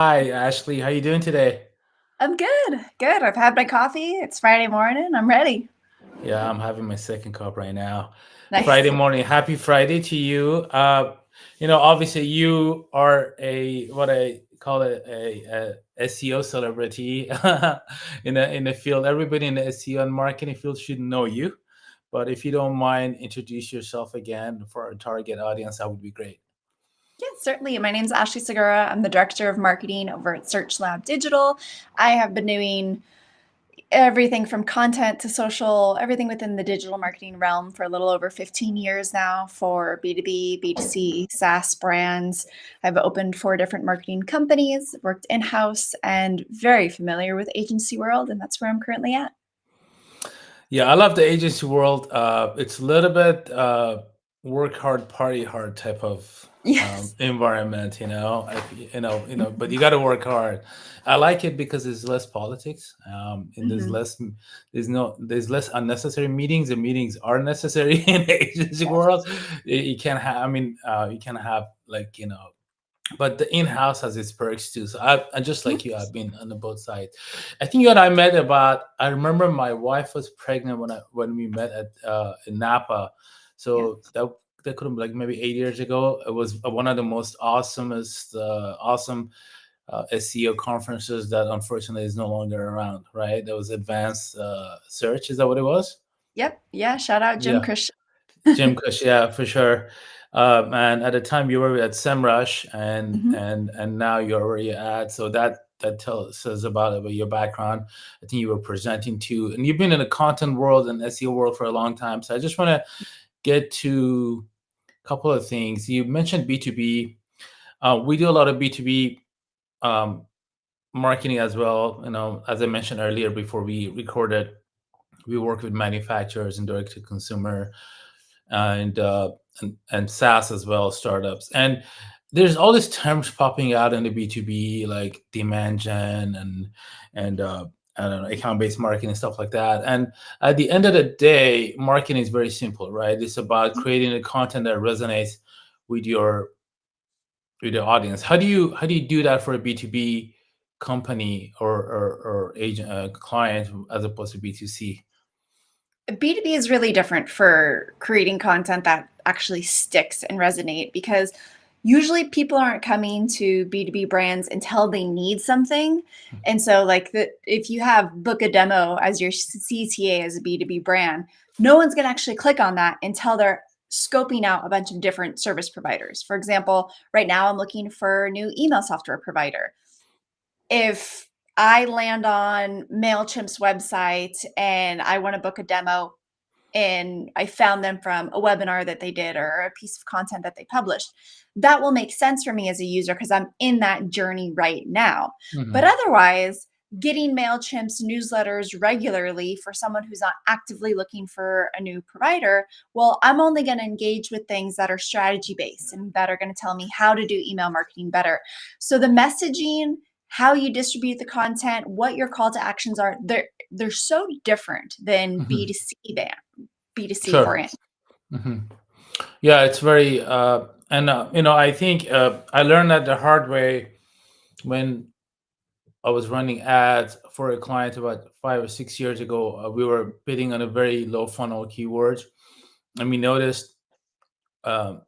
Hi, Ashley. How you doing today? I'm good. Good. I've had my coffee. It's Friday morning. I'm ready. Yeah, I'm having my second cup right now. Friday Nice. morning. Happy Friday to you. Obviously you are a what I call a SEO celebrity in the field. Everybody in the SEO and marketing field should know you. But if you don't mind, introduce yourself again for our target audience. That would be great. Yeah, certainly. My name's Ashley Segura. I'm the director of marketing over at Search Lab Digital. I have been doing everything from content to social, everything within the digital marketing realm for a little over 15 years now for B2B, B2C, SaaS brands. I've opened 4 different marketing companies, worked in-house, and very familiar with agency world, and that's where I'm currently at. Yeah, I love the agency world. It's a little bit work hard, party hard type of Yes. environment, but you got to work hard. I like it because there's less politics, and Mhm. there's less unnecessary meetings. The meetings are necessary in the agency world. Yes. You can't have, you can have like but the in-house has its perks too. So I just like you, I've been on the both sides. I think you and I met about. I remember my wife was pregnant when we met at in Napa, so Yes. that could have been like maybe 8 years ago. It was one of the most awesome SEO conferences that unfortunately is no longer around. Right? That was Advanced Search. Is that what it was? Yep. Yeah. Shout out Jim Yeah. Christian. Jim Cush, yeah, for sure. And at the time you were at SEMrush, and Mhm. and now you're where you're at. So that tells us about your background. I think you were presenting too, and you've been in the content world and SEO world for a long time. So I just want to get to a couple of things. You mentioned B2B. We do a lot of B2B um, marketing as well. As I mentioned earlier before we recorded, we work with manufacturers and direct to consumer and SaaS as well, startups. And there's all these terms popping out in the B2B, like demand gen and I don't know, account-based marketing and stuff like that. And at the end of the day, marketing is very simple, right? It's about creating the content that resonates with your audience. How do you do that for a B2B company or agent client as opposed to B2C? B2B is really different for creating content that actually sticks and resonate because usually people aren't coming to B2B brands until they need something. And so if you have book a demo as your CTA as a B2B brand, no one's going to actually click on that until they're scoping out a bunch of different service providers. For example, right now I'm looking for a new email software provider. If I land on MailChimp's website and I want to book a demo, and I found them from a webinar that they did or a piece of content that they published, that will make sense for me as a user because I'm in that journey right now. But Mhm. otherwise, getting MailChimp's newsletters regularly for someone who's not actively looking for a new provider, well, I'm only going to engage with things that are strategy based and that are going to tell me how to do email marketing better. So the messaging, how you distribute the content, what your call to actions are, they're so different than Mhm. B2C Sure. brand. Mhm. Yeah, it's very and I think I learned that the hard way when I was running ads for a client about 5 or 6 years ago. We were bidding on a very low funnel keywords, and we noticed um,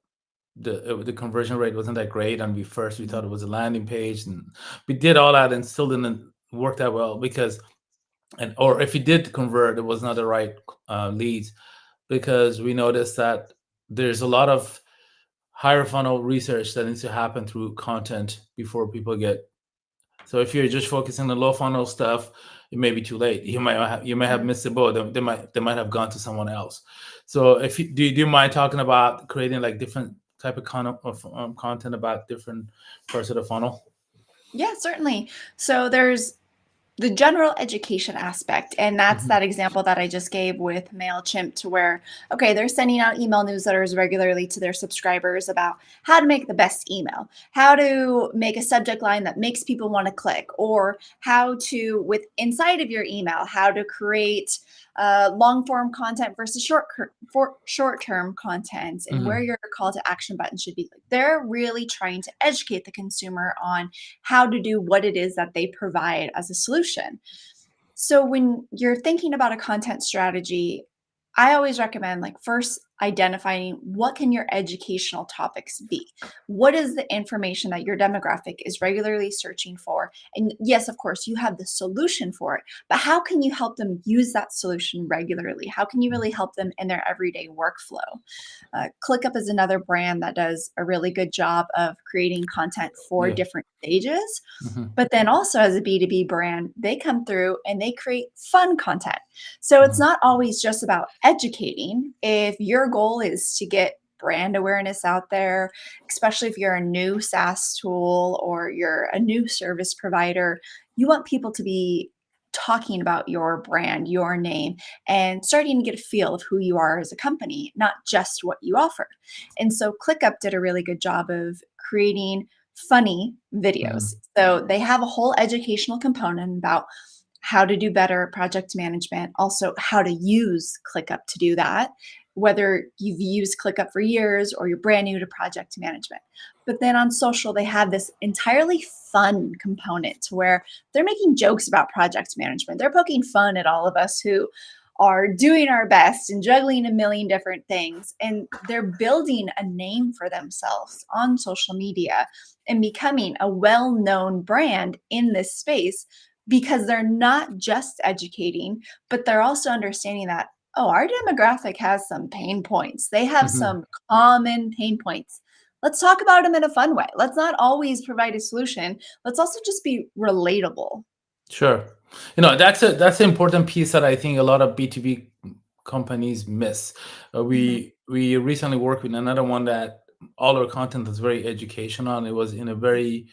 the conversion rate wasn't that great. And we thought it was a landing page, and we did all that, and still didn't work that well because or if it did convert, it was not the right leads, because we noticed that there's a lot of higher funnel research that needs to happen through content before people get. So if you're just focusing on the low funnel stuff, it may be too late. You may have Mhm. missed the boat. They might have gone to someone else. So if you do you mind talking about creating like different type of content about different parts of the funnel? Yeah, certainly. So there's the general education aspect. And that's Mhm. that example that I just gave with MailChimp, to where, okay, they're sending out email newsletters regularly to their subscribers about how to make the best email, how to make a subject line that makes people want to click, or how to, with inside of your email, how to create long form content versus short term content, and where Mhm. your call to action button should be. They're really trying to educate the consumer on how to do what it is that they provide as a solution. So when you're thinking about a content strategy, I always recommend, like, first identifying what can your educational topics be? What is the information that your demographic is regularly searching for? And yes, of course, you have the solution for it, but how can you help them use that solution regularly? How can you really help them in their everyday workflow? ClickUp is another brand that does a really good job of creating content for Yeah. different stages. Mhm. But then also, as a B2B brand, they come through and they create fun content. So it's Mhm. not always just about educating. If your goal is to get brand awareness out there, especially if you're a new SaaS tool or you're a new service provider, you want people to be talking about your brand, your name, and starting to get a feel of who you are as a company, not just what you offer. And so ClickUp did a really good job of creating funny videos. Mhm. So they have a whole educational component about how to do better at project management, also how to use ClickUp to do that, whether you've used ClickUp for years or you're brand new to project management. But then on social, they have this entirely fun component to where they're making jokes about project management. They're poking fun at all of us who are doing our best and juggling a million different things. And they're building a name for themselves on social media and becoming a well known brand in this space, because they're not just educating, but they're also understanding that, oh, our demographic has some pain points. They have Mhm. some common pain points. Let's talk about them in a fun way. Let's not always provide a solution. Let's also just be relatable. Sure. That's an important piece that I think a lot of B2B companies miss. Mhm. We recently worked with another one that all our content was very educational, and it was in a very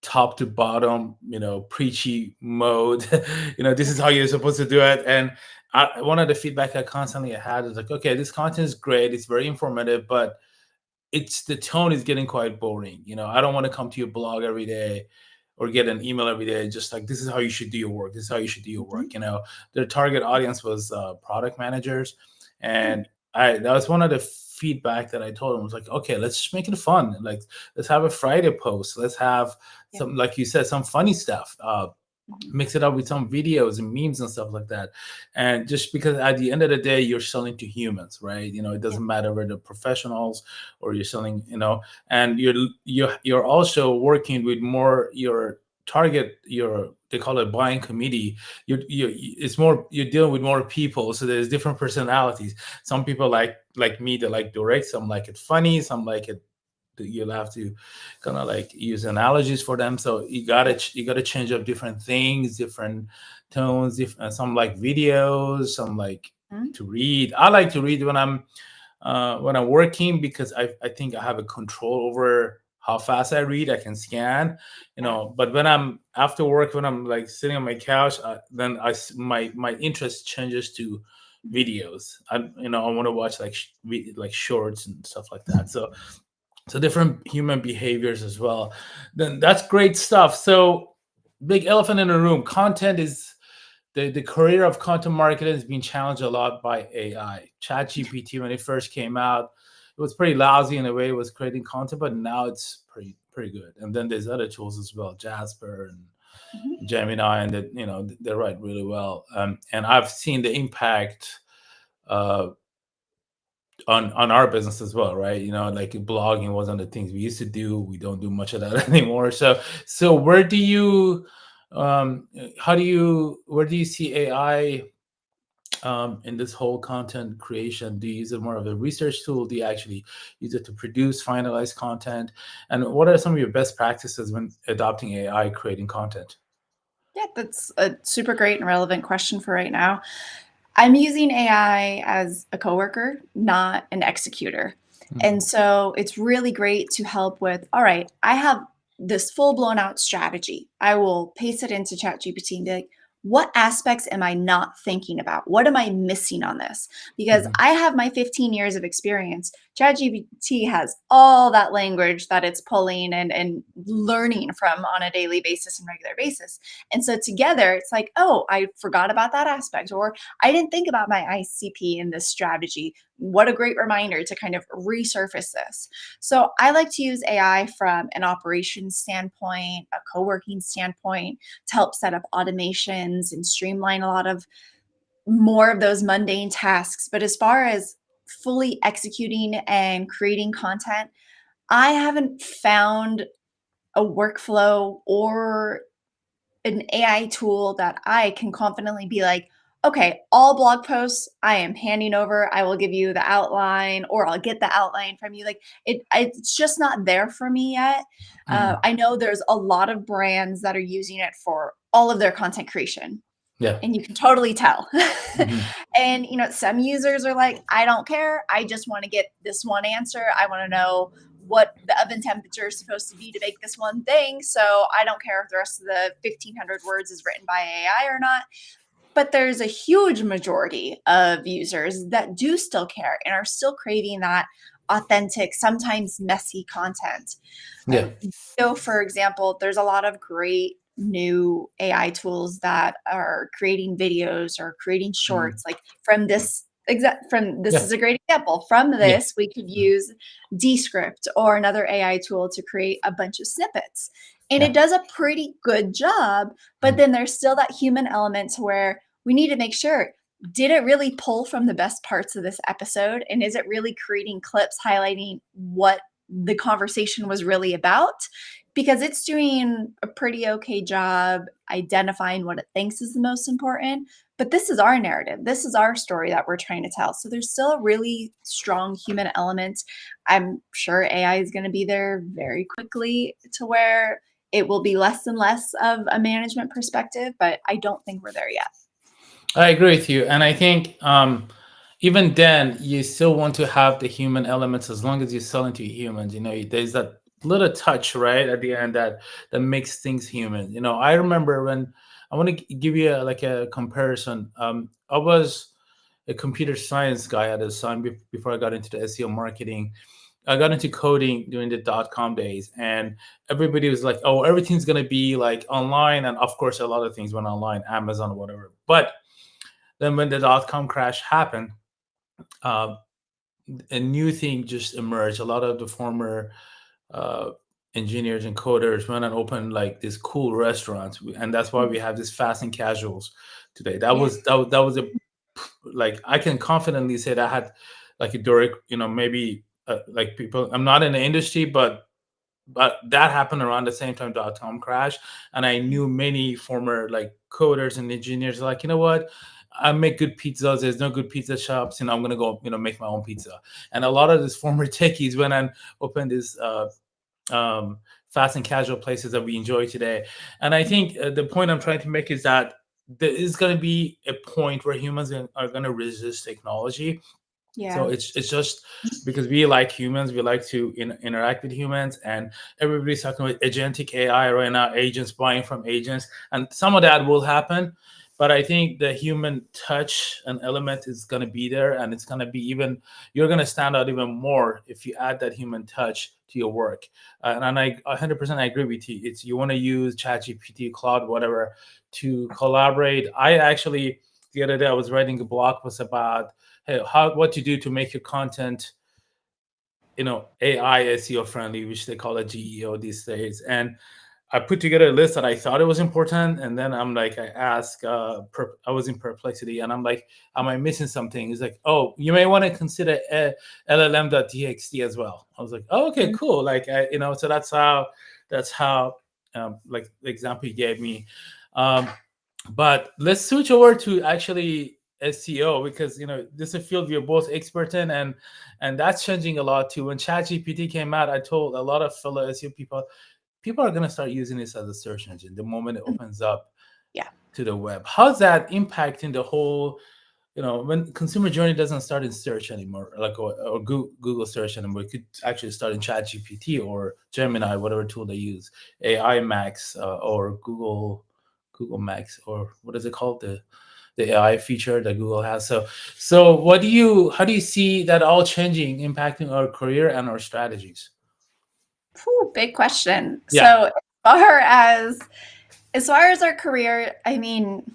top to bottom, preachy mode. This is how you're supposed to do it. And one of the feedback I constantly had is like, okay, this content is great, it's very informative, but it's the tone is getting quite boring. I don't want to come to your blog every day or get an email every day just like, this is how you should do your work, this is how you should do your Mhm. work. Their target audience was product managers. Yeah. And I that was one of the feedback that I told them. Was like, okay, let's just make it fun. Like, let's have a Friday post, let's have Yeah. some, like you said, some funny stuff, Mhm. mix it up with some videos and memes and stuff like that. And just because at the end of the day, you're selling to humans, right? It Yeah. doesn't matter whether they're professionals or you're selling, and you're also working with more your target, your, they call it buying committee. It's more, you're dealing with more people, so there's different personalities. Some people like me, they like direct, some like it funny, some like it, you'll have to kind of like use analogies for them. So Yeah. you gotta change up different things, different tones. Some like videos, some like Mhm. to read. I like to read when I'm working, because I think I have a control over how fast I read. I can scan, Yeah. but when I'm after work, when I'm like sitting on my couch, then my interest changes to Mhm. videos. I want to watch like like shorts and stuff like that. So different human behaviors as well. Then that's great stuff. So, big elephant in the room, content is the career of content marketing has been challenged a lot by AI. ChatGPT, when it first came out, it was pretty lousy in the way it was creating content, but now it's pretty good. And then there's other tools as well, Jasper and Mhm. Gemini, and that, they write really well. And I've seen the impact uh, on our business as well, right? Like blogging wasn't the things we used to do. We don't do much of that anymore. So where do you how do you where do you see AI in this whole content creation? Do you use it more of a research tool? Do you actually use it to produce finalized content? And what are some of your best practices when adopting AI creating content? Yeah, that's a super great and relevant question for right now. I'm using AI as a coworker, not an executor. Mhm. And so it's really great to help with, all right, I have this full blown out strategy. I will paste it into ChatGPT and be like, what aspects am I not thinking about? What am I missing on this? Because Mhm. I have my 15 years of experience. ChatGPT has all that language that it's pulling and learning from on a daily basis and regular basis. And so together, it's like, oh, I forgot about that aspect, or I didn't think about my ICP in this strategy. What a great reminder to kind of resurface this. So I like to use AI from an operations standpoint, a co-working standpoint, to help set up automations and streamline a lot of more of those mundane tasks. But as far as fully executing and creating content, I haven't found a workflow or an AI tool that I can confidently be like, okay, all blog posts I am handing over. I will give you the outline, or I'll get the outline from you. Like it's just not there for me yet. Mhm. I know there's a lot of brands that are using it for all of their content creation, Yeah. and you can totally tell. Mhm. And some users are like, I don't care. I just want to get this one answer. I want to know what the oven temperature is supposed to be to bake this one thing. So I don't care if the rest of the 1,500 words is written by AI or not. But there's a huge majority of users that do still care and are still craving that authentic, sometimes messy content. Yeah. So, for example, there's a lot of great new AI tools that are creating videos or creating Mhm. shorts. Like from this Yeah. is a great example. From Yeah. this, we could use Descript or another AI tool to create a bunch of snippets. And it Yeah. does a pretty good job, but Mhm. then there's still that human element to where we need to make sure, did it really pull from the best parts of this episode? And is it really creating clips highlighting what the conversation was really about? Because it's doing a pretty okay job identifying what it thinks is the most important. But this is our narrative. This is our story that we're trying to tell. So there's still a really strong human element. I'm sure AI is going to be there very quickly to where it will be less and less of a management perspective, but I don't think we're there yet. I agree with you, and I think even then, you still want to have the human elements as long as you're selling to humans. There's that little touch right at the end that makes things human. I remember when I want to give you like a comparison. I was a computer science guy at the time before I got into the SEO marketing. I got into coding during the .com days, and everybody was like, "Oh, everything's gonna be like online," and of course, a lot of things went online, Amazon, whatever. But then when the .com crash happened, uh, a new thing just emerged. A lot of the former uh, engineers and coders went and opened like these cool restaurants, and that's why we have this fast and casuals today. That Yeah. was that was a like I can confidently say that I had like a direct, maybe like people. I'm not in the industry, but that happened around the same time .com crash, and I knew many former like coders and engineers like, what, I make good pizzas, there's no good pizza shops, I'm gonna go make my own pizza. And a lot of these former techies went and opened this um, fast and casual places that we enjoy today. And I think the point I'm trying to make is that there is going to be a point where humans are going to resist technology. So Yeah. it's just because we like humans, we like to interact with humans, and everybody's talking about agentic AI right now, agents buying from agents, and some of that will happen. But I think the human touch and element is going to be there, and it's going to be even, you're going to stand out even more if you add that human touch to your work. And I 100% I agree with you. It's, you want to use ChatGPT, Cloud, whatever, to collaborate. I actually, the other day I was writing a blog post about, hey, what to do to make your content, AI SEO friendly, which they call it GEO these days. And I put together a list that I thought it was important, and then I'm like, I asked, I was in perplexity, and I'm like, am I missing something? He's like, oh, you may want to consider LLM.txt as well. I was like, oh, okay, Mhm. cool. Like, so that's how like the example he gave me. Um, but let's switch over to actually SEO, because this is a field we're both expert in, and that's changing a lot too. When ChatGPT came out, I told a lot of fellow SEO people are going to start using this as a search engine the moment it Mhm. opens up Yeah. to the web. How's that impacting the whole when consumer journey doesn't start in search anymore, like or Google search anymore, it could actually start in Chat GPT or Gemini, whatever tool they use, AI Max, or Google Max, or what is it called, the AI feature that Google has. So how do you see that all changing, impacting our career and our strategies? Whew, big question. Yeah. So as far as our career, I mean,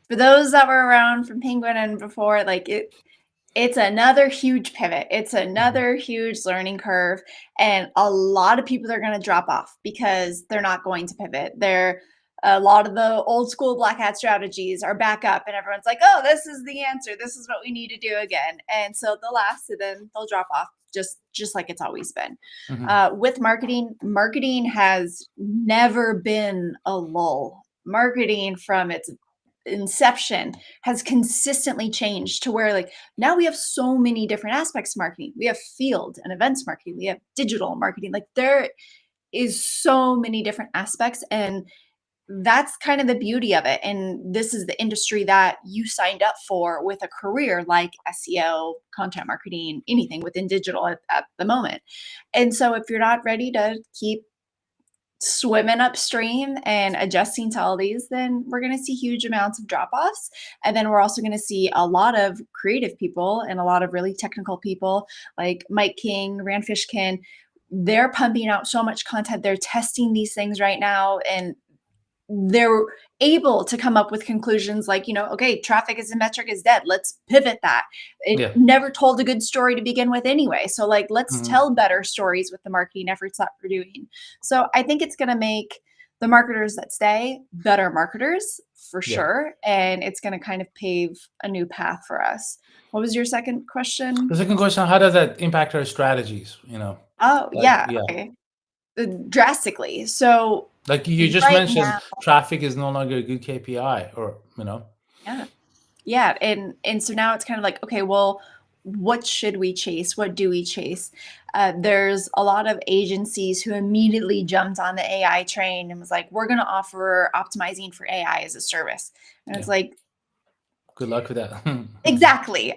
for those that were around from Penguin and before, like it's another huge pivot. It's another huge learning curve. And a lot of people are going to drop off because they're not going to pivot. A lot of the old school black hat strategies are back up and everyone's like, oh, this is the answer. This is what we need to do again. And so they'll last and then they'll drop off just like it's always been. Mhm. With marketing has never been a lull. Marketing from its inception has consistently changed to where like now we have so many different aspects of marketing. We have field and events marketing, we have digital marketing. Like there is so many different aspects, and that's kind of the beauty of it. And this is the industry that you signed up for with a career like SEO, content marketing, anything within digital at the moment. And so if you're not ready to keep swimming upstream and adjusting to all these, then we're going to see huge amounts of drop offs. And then we're also going to see a lot of creative people and a lot of really technical people like Mike King, Rand Fishkin. They're pumping out so much content. They're testing these things right now. And they're able to come up with conclusions like, okay, traffic as a metric is dead. Let's pivot that. It Yeah. never told a good story to begin with anyway. So like, let's Mhm. tell better stories with the marketing efforts that we're doing. So I think it's going to make the marketers that stay better marketers for Yeah. sure. And it's going to kind of pave a new path for us. What was your second The question? second question: how does that impact our strategies? Oh, Like, yeah. yeah, Okay. Drastically. So like you just right mentioned, now, traffic is no longer a good KPI, or yeah. Yeah, and so now it's kind of like, okay, well, what should we chase? What do we chase? There's a lot of agencies who immediately jumped on the AI train and was like, we're going to offer optimizing for AI as a service. And it's yeah. like, Good luck with that. exactly.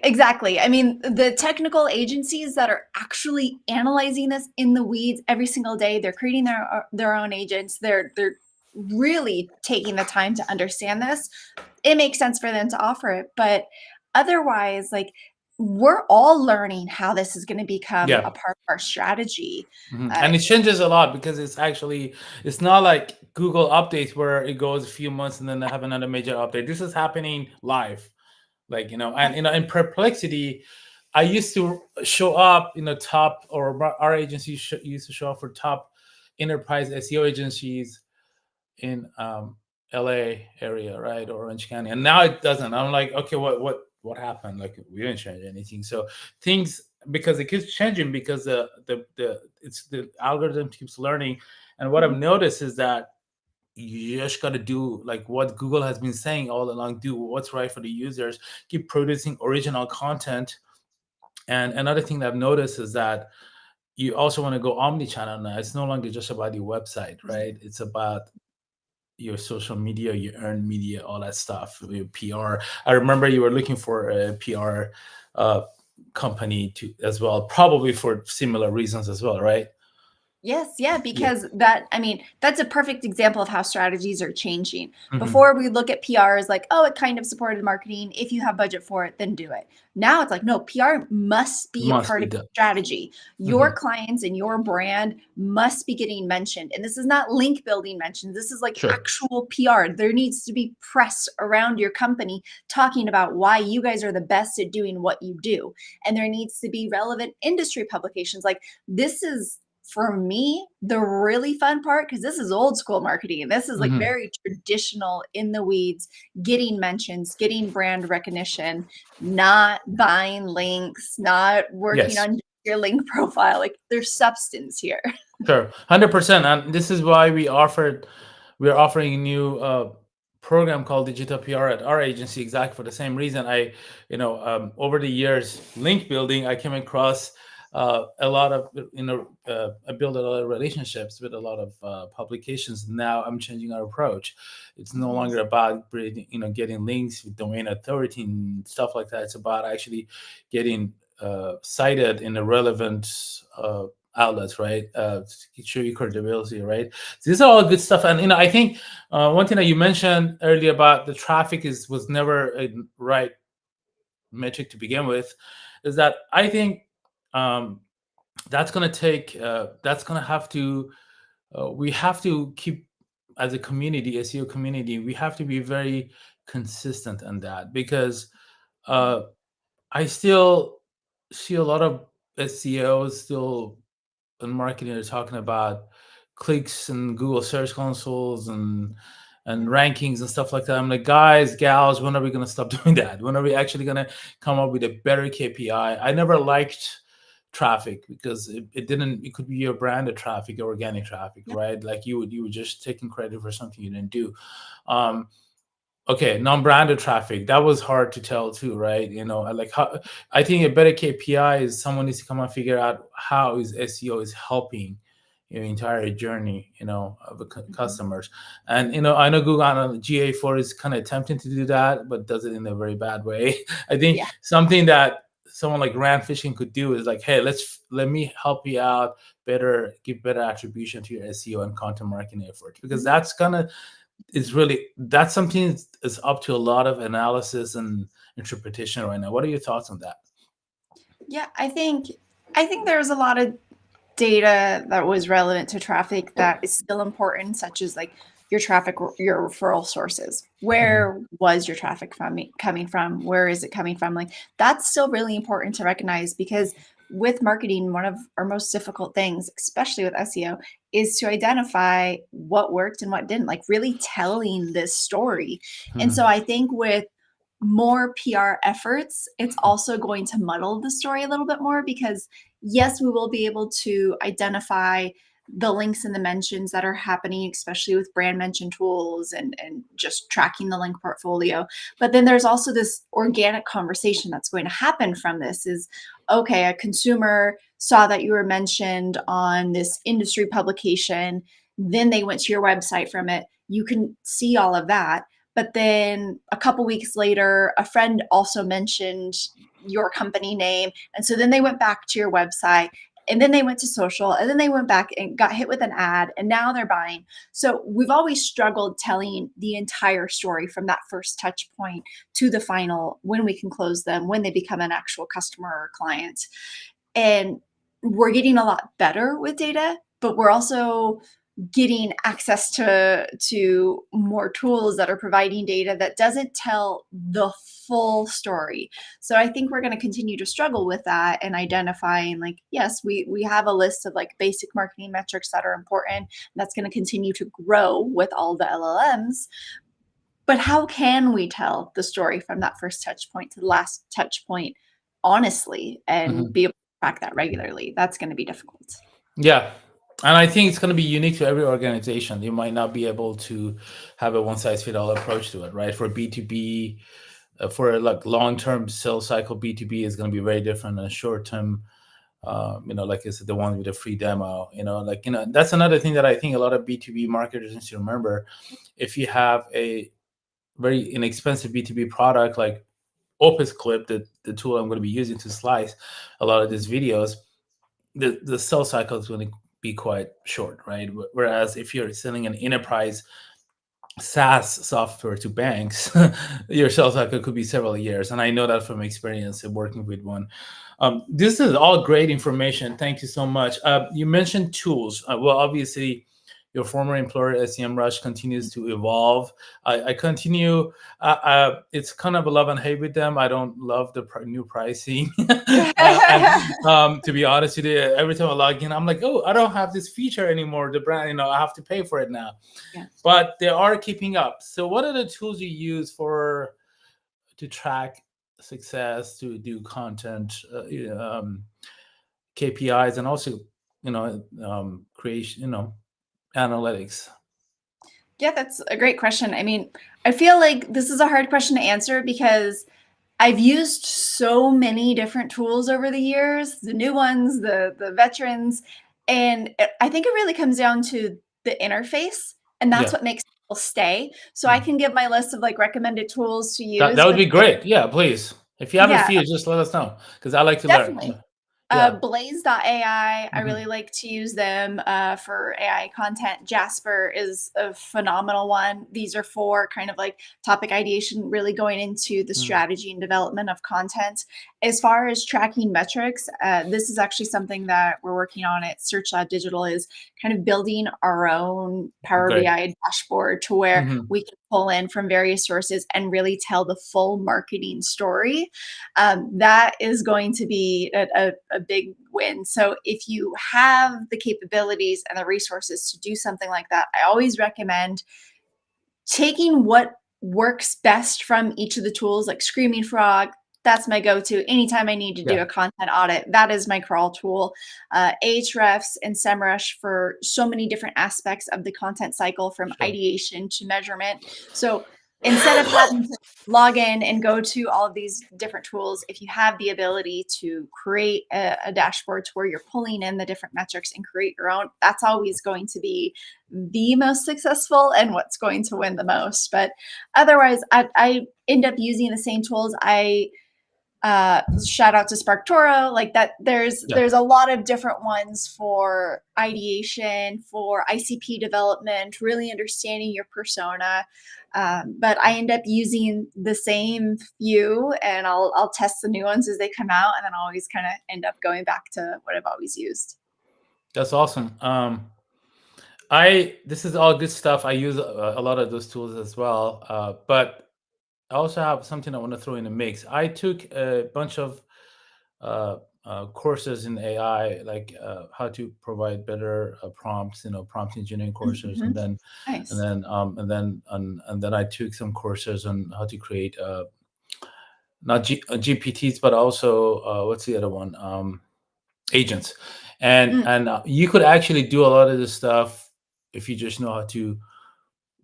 I mean, the technical agencies that are actually analyzing this in the weeds every single day, they're creating their own agents. They're really taking the time to understand this. It makes sense for them to offer it, but otherwise, like we're all learning how this is going to become Yeah. a part of our strategy. Uh, And it changes a lot because it's not like Google updates where it goes a few months and then they have another major update. This is happening live, like and in Perplexity, I used to show up in the top, or our agency used to show up for top enterprise SEO agencies in LA area, right, or Orange County, and now it doesn't. I'm like, okay, what happened? Like, we didn't change anything. So things, because it keeps changing, because the algorithm keeps learning. And what I've noticed is that you just got to do like what Google has been saying all along: do what's right for the users, keep producing original content. And another thing that I've noticed is that you also want to go omni-channel now. It's no longer just about your website, right? It's about your social media, your earned media, all that stuff, your PR. I remember you were looking for a PR company to as well, probably for similar reasons as well, right? Yes, yeah, Yeah. because I mean, that's a perfect example of how strategies are changing. Hmm. Before we look at PR as like, oh, it kind of supported marketing. If you have budget for it, then do it. Now it's like, no, PR must be a Must part be of your done. strategy. Hmm. Your clients and your brand must be getting mentioned. And this is not link building mentions. This is like Sure. actual PR. There needs to be press around your company talking about why you guys are the best at doing what you do. And there needs to be relevant industry publications. Like this is, for me, the really fun part, because this is old school marketing and this is like Hmm. very traditional in the weeds, getting mentions, getting brand recognition, not buying links, not working Yes. on your link profile. Like there's substance here. Sure, 100%. And this is why we're offering a new program called Digital PR at our agency, exactly for the same reason. Over the years, link building, I came across a lot of, I built a lot of relationships with a lot of publications. Now I'm changing our approach. It's no Mhm. longer about getting links with domain authority and stuff like that. It's about actually getting cited in the relevant outlets, right? To show your credibility, right? So these are all good stuff. And I think one thing that you mentioned earlier about the traffic was never a right metric to begin with, is that I think um, that's gonna have to we have to keep, as a community, SEO community, we have to be very consistent on that, because uh, I still see a lot of SEOs still in marketing are talking about clicks and Google Search Consoles and rankings and stuff like that. I'm like, guys, gals, when are we gonna stop doing that? When are we actually gonna come up with a better KPI? I never liked traffic because it didn't. It could be your branded traffic or organic traffic, Yep. right? Like you were just taking credit for something you didn't do. Um, Okay, non-branded traffic, that was hard to tell too, right? Like, how I think a better KPI is someone needs to come and figure out how is SEO is helping your entire journey, of the Mhm. customers. And I know Google GA4 is kind of attempting to do that, but does it in a very bad way. I think Yeah. something that someone like Rand Fishing could do is like, hey, let me help you out better, give better attribution to your SEO and content marketing efforts, because Mhm. that's gonna is really, that's something that's up to a lot of analysis and interpretation right now. What are your thoughts on that? Yeah, I think there's a lot of data that was relevant to traffic that is still important, such as like your traffic, your referral sources. Mhm. Where was your traffic coming from? Where is it coming from? Like that's still really important to recognize because with marketing, one of our most difficult things, especially with SEO, is to identify what worked and what didn't, like really telling this story. And Mhm. so I think with more PR efforts, it's also going to muddle the story a little bit more because yes, we will be able to identify the links and the mentions that are happening, especially with brand mention tools and just tracking the link portfolio. But then there's also this organic conversation that's going to happen from this is okay, a consumer saw that you were mentioned on this industry publication, then they went to your website from it. You can see all of that. But then a couple weeks later, a friend also mentioned your company name. And so then they went back to your website and then they went to social and then they went back and got hit with an ad and now they're buying. So we've always struggled telling the entire story from that first touch point to the final when we can close them, when they become an actual customer or client. And we're getting a lot better with data, but we're also getting access to more tools that are providing data that doesn't tell the full story. So I think we're going to continue to struggle with that and identifying like yes, we have a list of like basic marketing metrics that are important. That's going to continue to grow with all the LLMs. But how can we tell the story from that first touch point to the last touch point honestly and Mhm. be able to track that regularly? That's going to be difficult. Yeah. And I think it's going to be unique to every organization. You might not be able to have a one size fit all approach to it, right? For B2B, for like long term sales cycle, B2B is going to be very different than short term. Like I said, the one with a free demo, that's another thing that I think a lot of B2B marketers need to remember. If you have a very inexpensive B2B product like Opus Clip, the tool I'm going to be using to slice a lot of these videos, the sales cycle is going to be quite short, right? Whereas if you're selling an enterprise SaaS software to banks, your sales cycle could be several years. And I know that from experience of working with one. This is all great information. Thank you so much. You mentioned tools. Well, obviously, your former employer, SEM Rush, continues to evolve. I continue. It's kind of a love and hate with them. I don't love the new pricing. And to be honest with you, every time I log in, I'm like, oh, I don't have this feature anymore. The brand, I have to pay for it now, Yeah. but they are keeping up. So, what are the tools you use for to track success, to do content, KPIs, and also, creation, analytics? Yeah, that's a great question. I mean, I feel like this is a hard question to answer because I've used so many different tools over the years, the new ones, the veterans, and I think it really comes down to the interface, and that's Yeah. what makes people stay. So I Mm. can give my list of like recommended tools to That use, would but be great. Yeah, please. If you have a yeah, few, just let us know because I like to learn. definitely. Yeah. Blaze.ai, I really Mhm. like to use them for AI content. Jasper is a phenomenal one. These are for kind of like topic ideation, really going into the Mm. strategy and development of content. As far as tracking metrics, this is actually something that we're working on at Search Lab Digital, is kind of building our own Power Great. BI dashboard to where Mhm. we can pull in from various sources and really tell the full marketing story. That is going to be a big win. So if you have the capabilities and the resources to do something like that, I always recommend taking what works best from each of the tools, like Screaming Frog. That's my go-to anytime I need to do Yeah, a content audit. That is my crawl tool. Ahrefs and SEMrush for so many different aspects of the content cycle, from sure. ideation to measurement. So instead of having to log in and go to all of these different tools, if you have the ability to create a dashboard to where you're pulling in the different metrics and create your own, that's always going to be the most successful and what's going to win the most. But otherwise, I end up using the same tools. I shout out to SparkToro, like that. Yeah. There's a lot of different ones for ideation, for ICP development, really understanding your persona. But I end up using the same few, and I'll test the new ones as they come out, and then I'll always kind of end up going back to what I've always used. That's awesome. I this is all good stuff. I use a lot of those tools as well. But I also have something I want to throw in the mix. I took a bunch of uh, courses in AI, like how to provide better prompts, prompt engineering courses, Mhm. Nice. and then I took some courses on how to create not GPTs, but also what's the other one? Agents, Mm, and you could actually do a lot of this stuff if you just know how to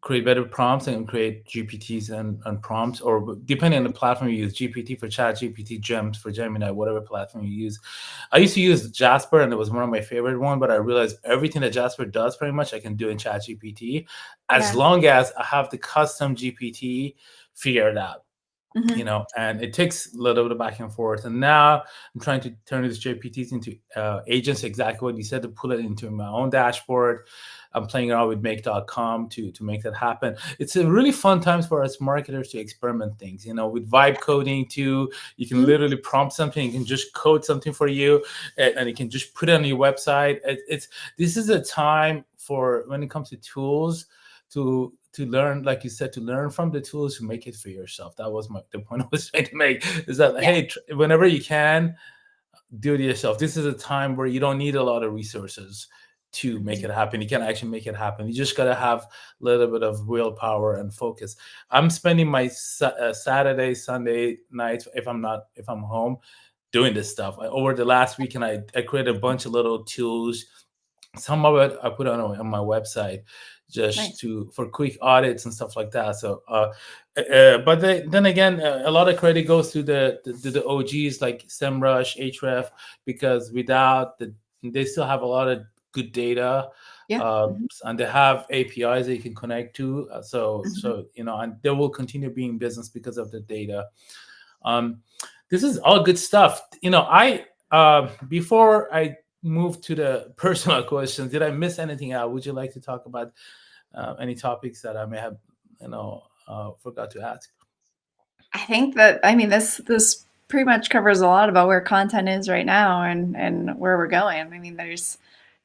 create better prompts and create GPTs and prompts, or depending on the mhm. platform you use, GPT for Chat, GPT, Gems for Gemini, whatever platform you use. I used to use Jasper, and it was one of my favorite one, but I realized everything that Jasper does pretty much I can do in Chat GPT, as Yeah. long as I have the custom GPT figured out. Mhm. And it takes a little bit of back and forth. And now I'm trying to turn these JPTs into agents, exactly what you said, to pull it into my own dashboard. I'm playing around with make.com to make that happen. It's a really fun times for us marketers to experiment things, with vibe coding too. You can Mhm. literally prompt something, you can just code something for you, and you can just put it on your website. This is a time for, when it comes to tools, to learn, like you said, to learn from the tools, to make it for yourself. That was the point I was trying to make, is that, Yeah. hey, whenever you can, do it yourself. This is a time where you don't need a lot of resources to make Mhm. it happen. You can actually make it happen. You just got to have a little bit of willpower and focus. I'm spending my Saturday, Sunday nights, if I'm home, doing this stuff. Over the last weekend, I created a bunch of little tools. Some of it I put on my website, just Nice. to for quick audits and stuff like that. So, but then again, a lot of credit goes to the OGs like SEMrush, Href, because without they still have a lot of good data, Yeah. Mhm. and they have APIs that you can connect to. Mhm. And they will continue being business because of the data. Um, this is all good stuff. I before I move to the personal questions, did I miss anything out? Would you like to talk about any topics that I may have, forgot to ask? I think that, I mean, this pretty much covers a lot about where content is right now and where we're going. I mean,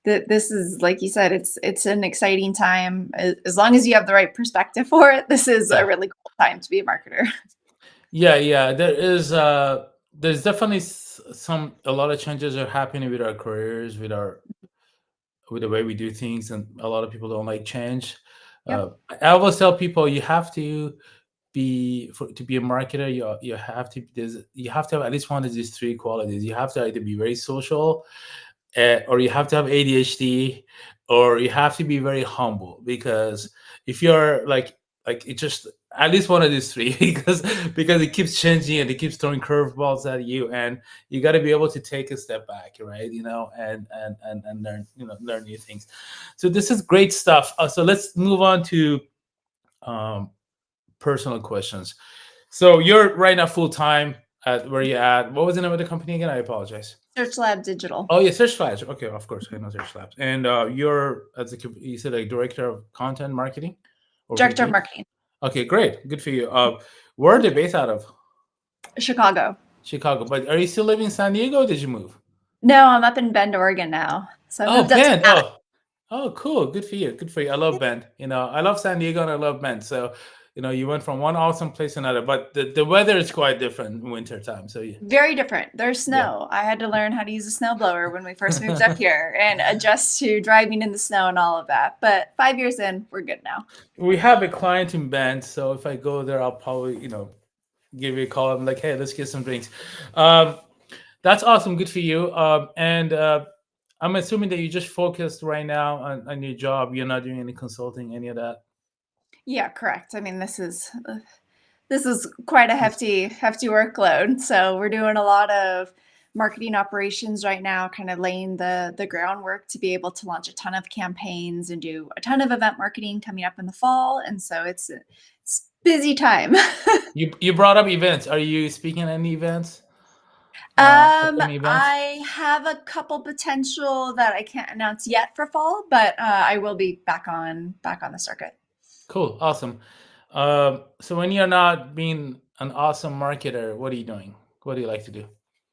this is, like you said, it's an exciting time. As long as you have the right perspective for it, this is Yeah, a really cool time to be a marketer. yeah. There's definitely a lot of changes are happening with our careers, with the way we do things, and a lot of people don't like change. Yep. I always tell people you have to to be a marketer, you have to have at least one of these three qualities. You have to either be very social, or you have to have ADHD, or you have to be very humble. Because if you're like like it just at least one of these three because it keeps changing and it keeps throwing curveballs at you, and you got to be able to take a step back, right? And learn, learn new things. So this is great stuff. So let's move on to um, personal questions. So you're right now full time at where you at. What was the name of the company again? I apologize. Search Lab Digital. Oh yeah, Search Labs. Okay, of course I know Search Labs. And you're as a you said like director of content marketing or Director of VP. Marketing, Okay, great, good for you. Where are they based out of? Chicago. Chicago. But are you still living in San Diego? Or did you move? No, I'm up in Bend, Oregon now. So I Oh, moved up to Bend. Mass. Oh, cool. Good for you. Good for you. I love Bend. I love San Diego and I love Bend. So, you went from one awesome place to another, but the weather is quite different in winter time. So yeah, Very different. There's yeah. snow. I had to learn how to use a snowblower when we first moved up here and adjust to driving in the snow and all of that. But 5 years in, we're good now. We have a client in Bend, so if I go there, I'll probably, give you a call. I'm like, hey, let's get some drinks. Um, that's awesome. Good for you. And I'm assuming that you just focused right now on your job. You're not doing any consulting, any of that. Yeah, correct. I mean, this is quite a hefty workload. So we're doing a lot of marketing operations right now, kind of laying the groundwork to be able to launch a ton of campaigns and do a ton of event marketing coming up in the fall. And so it's busy time. You brought up events. Are you speaking at any events? Upcoming events? I have a couple potential that I can't announce yet for fall, but I will be back on the circuit. Cool. Awesome. So when you're not being an awesome marketer, what are you doing? What do you like to do?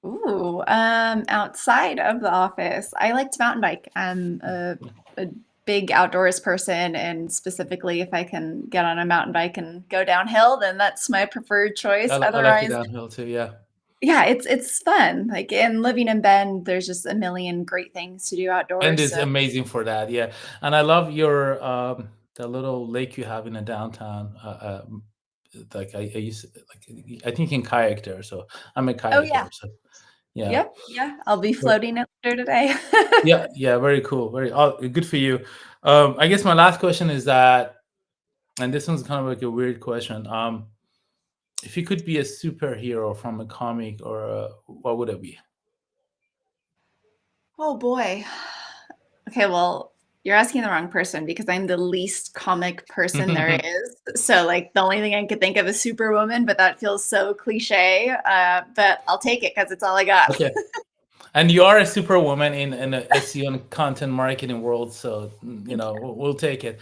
Ooh, outside of the office, I like to mountain bike. I'm a big outdoors person, and specifically, if I can get on a mountain bike and go downhill, then that's my preferred choice. I like the Otherwise, downhill too. Yeah. yeah, it's fun. Like in living in Bend, there's just a million great things to do And outdoors. it's So, amazing for that. Yeah. And I love your the little lake you have in the downtown. Like I used to, like I think you can kayak there. So I'm a oh yeah, kayaker. So yeah. yep, yeah, I'll be But floating it later today. yeah, yeah, very cool. Very good for you. I guess my last question is that, and this one's kind of like a weird question. If you could be a superhero from a comic or what would it be? Oh boy. Okay, well, you're asking the wrong person because I'm the least comic person there is. So, like, the only thing I could think of is Superwoman, but that feels so cliche. But I'll take it because it's all I got. Okay. And you are a superwoman in a SEO and content marketing world, so Thank you. we'll take it.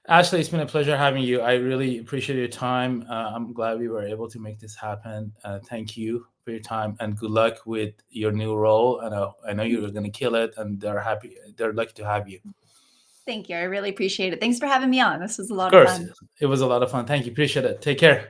Ashley, it's been a pleasure having you. I really appreciate your time. I'm glad we were able to make this happen. Thank you for your time and good luck with your new role. I know you're going to kill it, and they're happy. They're lucky to have you. Thank you. I really appreciate it. Thanks for having me on. This was a Of lot of course, fun. it was a lot of fun. Thank you. Appreciate it. Take care.